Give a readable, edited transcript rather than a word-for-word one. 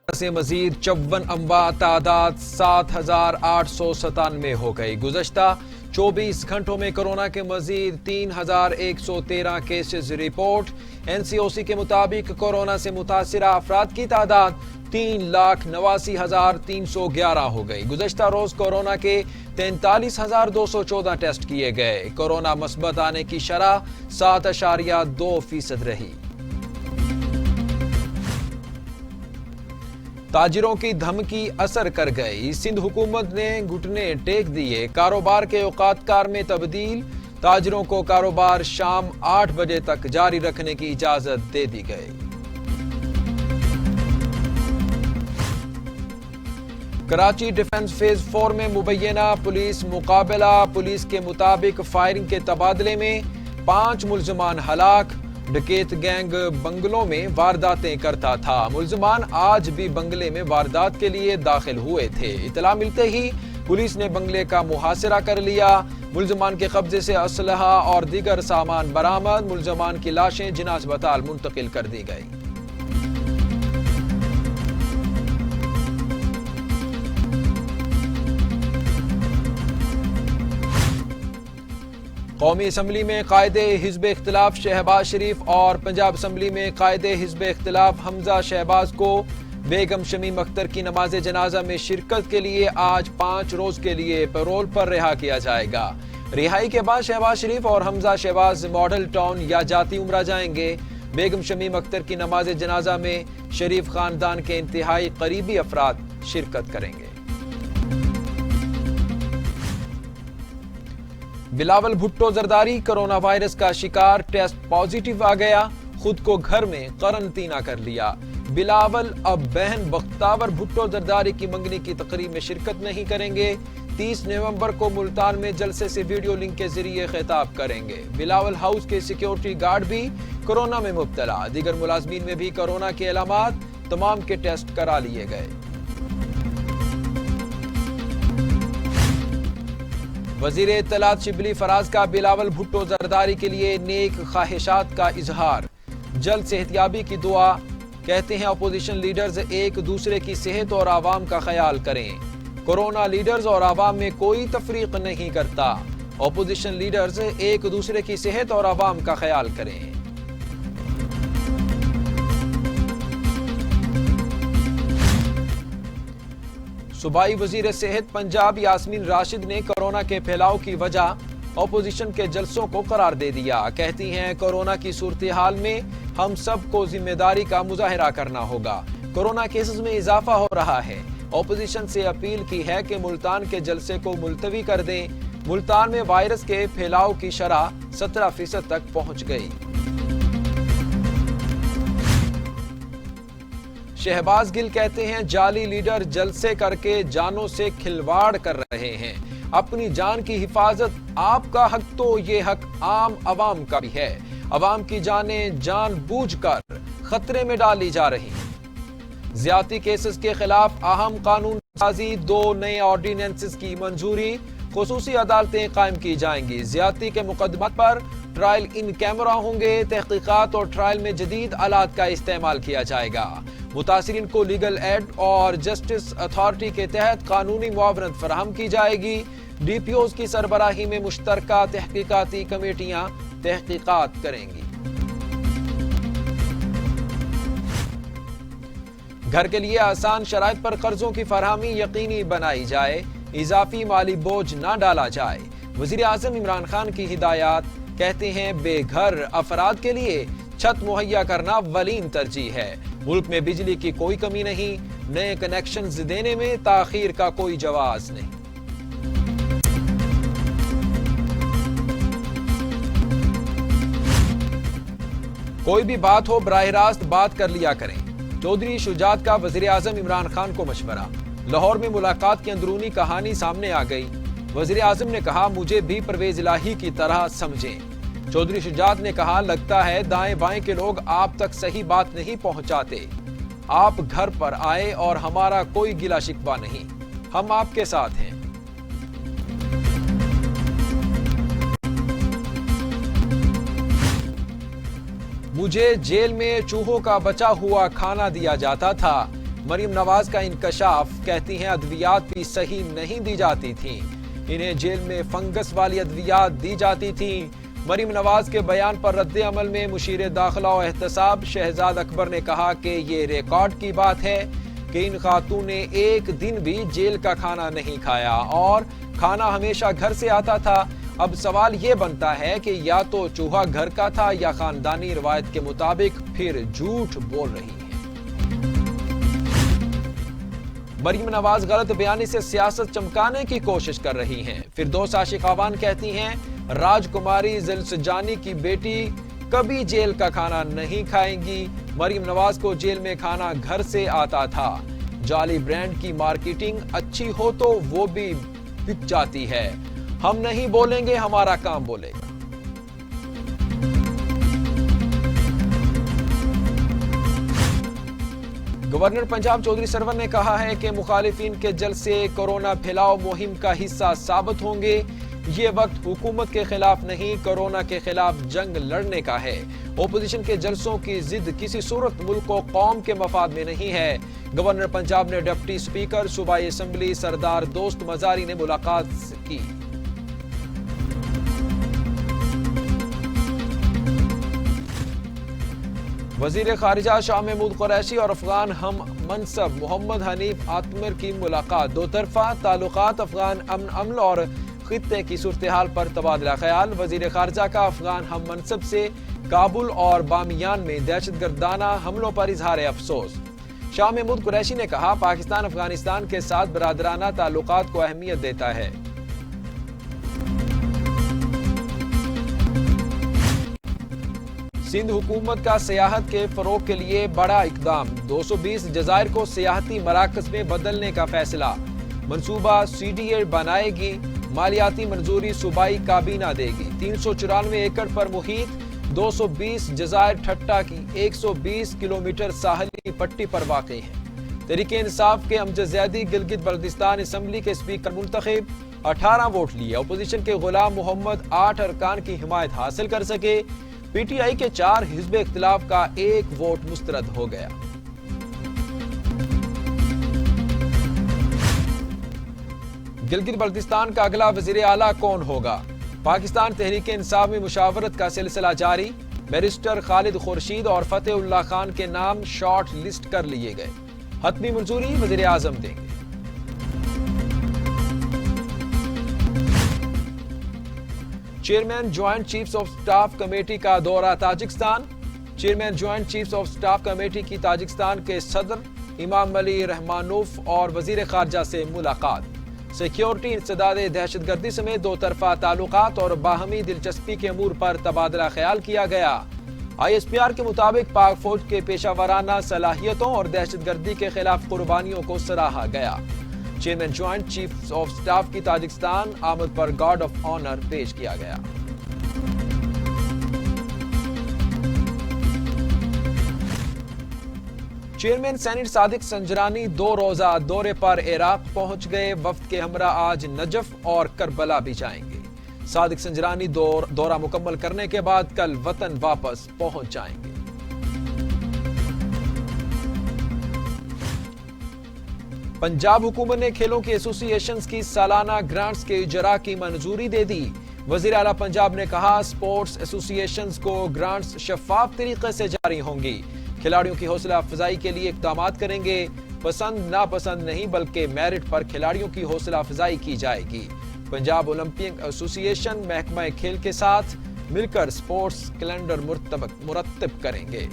سے مزید 54 اموات، تعداد 7,897 ہو گئی۔ گزشتہ 24 گھنٹوں میں کورونا کے مزید 3,113 کیسز رپورٹ۔ NCOC کے مطابق کورونا سے متاثرہ افراد کی تعداد 3,89,311 ہو گئی۔ گزشتہ روز کورونا کے 43,214 ٹیسٹ کیے گئے۔ کورونا مثبت آنے کی شرح 7.2% رہی۔ تاجروں کی دھمکی اثر کر گئی، سندھ حکومت نے گھٹنے ٹیک دیے۔ کاروبار کے اوقات کار میں تبدیل، تاجروں کو کاروبار شام 8 بجے تک جاری رکھنے کی اجازت دے دی گئی۔ کراچی ڈیفنس فیز 4 میں مبینہ پولیس مقابلہ، پولیس کے مطابق فائرنگ کے تبادلے میں 5 ملزمان ہلاک۔ ڈکیت گینگ بنگلوں میں وارداتیں کرتا تھا، ملزمان آج بھی بنگلے میں واردات کے لیے داخل ہوئے تھے۔ اطلاع ملتے ہی پولیس نے بنگلے کا محاصرہ کر لیا، ملزمان کے قبضے سے اسلحہ اور دیگر سامان برآمد، ملزمان کی لاشیں جناح ہسپتال منتقل کر دی گئی۔ قومی اسمبلی میں قائد حزب اختلاف شہباز شریف اور پنجاب اسمبلی میں قائد حزب اختلاف حمزہ شہباز کو بیگم شمیم اختر کی نماز جنازہ میں شرکت کے لیے آج 5 روز کے لیے پیرول پر رہا کیا جائے گا۔ رہائی کے بعد شہباز شریف اور حمزہ شہباز ماڈل ٹاؤن یا جاتی عمرہ جائیں گے۔ بیگم شمیم اختر کی نماز جنازہ میں شریف خاندان کے انتہائی قریبی افراد شرکت کریں گے۔ بلاول بھٹو زرداری کورونا وائرس کا شکار، ٹیسٹ پازیٹیو آ گیا، خود کو گھر میں قرنطینہ کر لیا۔ بلاول اب بہن بختاور بھٹو زرداری کی منگنی کی تقریب میں شرکت نہیں کریں گے۔ 30 نومبر کو ملتان میں جلسے سے ویڈیو لنک کے ذریعے خطاب کریں گے۔ بلاول ہاؤس کے سیکیورٹی گارڈ بھی کورونا میں مبتلا، دیگر ملازمین میں بھی کورونا کے علامات، تمام کے ٹیسٹ کرا لیے گئے۔ وزیر اطلاعات شبلی فراز کا بلاول بھٹو زرداری کے لیے نیک خواہشات کا اظہار، جلد صحتیابی کی دعا۔ کہتے ہیں اپوزیشن لیڈرز ایک دوسرے کی صحت اور عوام کا خیال کریں۔ کورونا لیڈرز اور عوام میں کوئی تفریق نہیں کرتا، اپوزیشن لیڈرز ایک دوسرے کی صحت اور عوام کا خیال کریں۔ صوبائی وزیر صحت پنجاب یاسمین راشد نے کورونا کے پھیلاؤ کی وجہ اپوزیشن کے جلسوں کو قرار دے دیا۔ کہتی ہیں کورونا کی صورتحال میں ہم سب کو ذمہ داری کا مظاہرہ کرنا ہوگا۔ کورونا کیسز میں اضافہ ہو رہا ہے، اپوزیشن سے اپیل کی ہے کہ ملتان کے جلسے کو ملتوی کر دیں۔ ملتان میں وائرس کے پھیلاؤ کی شرح 17% تک پہنچ گئی۔ شہباز گل کہتے ہیں جعلی لیڈر جلسے کر کے جانوں سے کھلواڑ کر رہے ہیں، اپنی جان کی حفاظت آپ کا حق تو یہ حق عام عوام کا بھی ہے۔ عوام کی جانیں جان بوجھ کر خطرے میں ڈالی جا رہی ہیں۔ زیادتی کیسز کے خلاف اہم قانون سازی، 2 نئے آرڈیننسز کی منظوری، خصوصی عدالتیں قائم کی جائیں گی۔ زیادتی کے مقدمات پر ٹرائل ان کیمرہ ہوں گے، تحقیقات اور ٹرائل میں جدید آلات کا استعمال کیا جائے گا۔ متاثرین کو لیگل ایڈ اور جسٹس اتھارٹی کے تحت قانونی معاونت فراہم کی جائے گی۔ ڈی پی اوز کی سربراہی میں مشترکہ تحقیقاتی کمیٹیاں تحقیقات کریں گی۔ گھر کے لیے آسان شرائط پر قرضوں کی فراہمی یقینی بنائی جائے، اضافی مالی بوجھ نہ ڈالا جائے۔ وزیر اعظم عمران خان کی ہدایات، کہتے ہیں بے گھر افراد کے لیے چھت مہیا کرنا اولین ترجیح ہے۔ ملک میں بجلی کی کوئی کمی نہیں، نئے کنیکشنز دینے میں تاخیر کا کوئی جواز نہیں۔ کوئی بھی بات ہو براہ راست بات کر لیا کریں، چودھری شجاعت کا وزیر اعظم عمران خان کو مشورہ۔ لاہور میں ملاقات کی اندرونی کہانی سامنے آ گئی، وزیر اعظم نے کہا مجھے بھی پرویز الہی کی طرح سمجھیں۔ چودھری شجاعت نے کہا لگتا ہے دائیں بائیں کے لوگ آپ تک صحیح بات نہیں پہنچاتے، آپ گھر پر آئے اور ہمارا کوئی گلہ شکوہ نہیں، ہم آپ کے ساتھ ہیں۔ مجھے جیل میں چوہوں کا بچا ہوا کھانا دیا جاتا تھا، مریم نواز کا انکشاف، کہتی ہیں ادویات بھی صحیح نہیں دی جاتی تھیں، انہیں جیل میں فنگس والی ادویات دی جاتی تھیں۔ مریم نواز کے بیان پر رد عمل میں مشیر داخلہ و احتساب شہزاد اکبر نے کہا کہ یہ ریکارڈ کی بات ہے کہ ان خاتون نے ایک دن بھی جیل کا کھانا نہیں کھایا اور کھانا ہمیشہ گھر سے آتا تھا۔ اب سوال یہ بنتا ہے کہ یا تو چوہا گھر کا تھا یا خاندانی روایت کے مطابق پھر جھوٹ بول رہی ہیں۔ مریم نواز غلط بیانی سے سیاست چمکانے کی کوشش کر رہی ہیں۔ فردوس عاشقاوان کہتی ہیں راج کماری زلسجانی کی بیٹی کبھی جیل کا کھانا نہیں کھائیں گی، مریم نواز کو جیل میں کھانا گھر سے آتا تھا۔ جعلی برانڈ کی مارکیٹنگ اچھی ہو تو وہ بھی بک جاتی ہے، ہم نہیں بولیں گے، ہمارا کام بولے گا۔ گورنر پنجاب چودھری سرور نے کہا ہے کہ مخالفین کے جلسے کورونا پھیلاؤ مہم کا حصہ ثابت ہوں گے، یہ وقت حکومت کے خلاف نہیں، کورونا کے خلاف جنگ لڑنے کا ہے۔ اپوزیشن کے جلسوں کی ضد کسی صورت ملک و قوم کے مفاد میں نہیں ہے۔ گورنر پنجاب نے ڈپٹی سپیکر صوبائی اسمبلی سردار دوست مزاری نے ملاقات کی۔ وزیر خارجہ شاہ محمود قریشی اور افغان ہم منصب محمد حنیف آتمر کی ملاقات، دو طرفہ تعلقات، افغان امن اور خطے کی صورتحال پر تبادلہ خیال۔ وزیر خارجہ کا افغان ہم منصب سے کابل اور بامیان میں دہشت گردانہ حملوں پر اظہار افسوس۔ شاہ محمود قریشی نے کہا پاکستان افغانستان کے ساتھ برادرانہ تعلقات کو اہمیت دیتا ہے۔ سندھ حکومت کا سیاحت کے فروغ کے لیے بڑا اقدام، 220 جزائر کو سیاحتی مراکز میں بدلنے کا فیصلہ، منصوبہ CDA بنائے گی، مالیاتی منظوری صوبائی کابینہ دے گی۔ 394 ایکڑ پر محیط 220 جزائر ٹھٹہ کی 120 کلومیٹر ساحلی پٹی پر واقع ہیں۔ تحریک انصاف کے امجد زیدی گلگت بلتستان اسمبلی کے اسپیکر منتخب، 18 ووٹ لیے، اپوزیشن کے غلام محمد 8 ارکان کی حمایت حاصل کر سکے، PTI کے 4 حزب اختلاف کا 1 ووٹ مسترد ہو گیا۔ گلگت بلتستان کا اگلا وزیر اعلیٰ کون ہوگا؟ پاکستان تحریک انصاف میں مشاورت کا سلسلہ جاری، بیرسٹر خالد خورشید اور فتح اللہ خان کے نام شارٹ لسٹ کر لیے گئے، حتمی منظوری وزیر اعظم دیں گے۔ Chairman joint chiefs of staff committee کا دورہ Tajikistan, chairman joint chiefs of staff committee کی تاجکستان کے صدر امام علی رحمانوف اور وزیر خارجہ سے ملاقات، سیکیورٹی، انسداد دہشت گردی سمیت دو طرفہ تعلقات اور باہمی دلچسپی کے امور پر تبادلہ خیال کیا گیا۔ ISPR کے مطابق پاک فوج کے پیشہ ورانہ صلاحیتوں اور دہشت گردی کے خلاف قربانیوں کو سراہا گیا۔ Chairman joint chiefs of staff کی تاجکستان آمد پر گارڈ آف آنر پیش کیا گیا۔ چیئرمین سینٹ صادق سنجرانی 2 روزہ دورے پر عراق پہنچ گئے، وفد کے ہمراہ آج نجف اور کربلا بھی جائیں گے۔ صادق سنجرانی دورہ مکمل کرنے کے بعد کل وطن واپس پہنچ جائیں گے۔ پنجاب حکومت نے کھیلوں کی ایسوسی ایشنز کی سالانہ گرانٹس کے اجراء کی منظوری دے دی۔ وزیر اعلیٰ پنجاب نے کہا سپورٹس ایسوسی ایشنز کو گرانٹس شفاف طریقے سے جاری ہوں گی، کھلاڑیوں کی حوصلہ افزائی کے لیے اقدامات کریں گے، پسند ناپسند نہیں بلکہ میرٹ پر کھلاڑیوں کی حوصلہ افزائی کی جائے گی۔ پنجاب اولمپک ایسوسی ایشن محکمہ کھیل کے ساتھ مل کر سپورٹس کیلنڈر مرتب کریں گے۔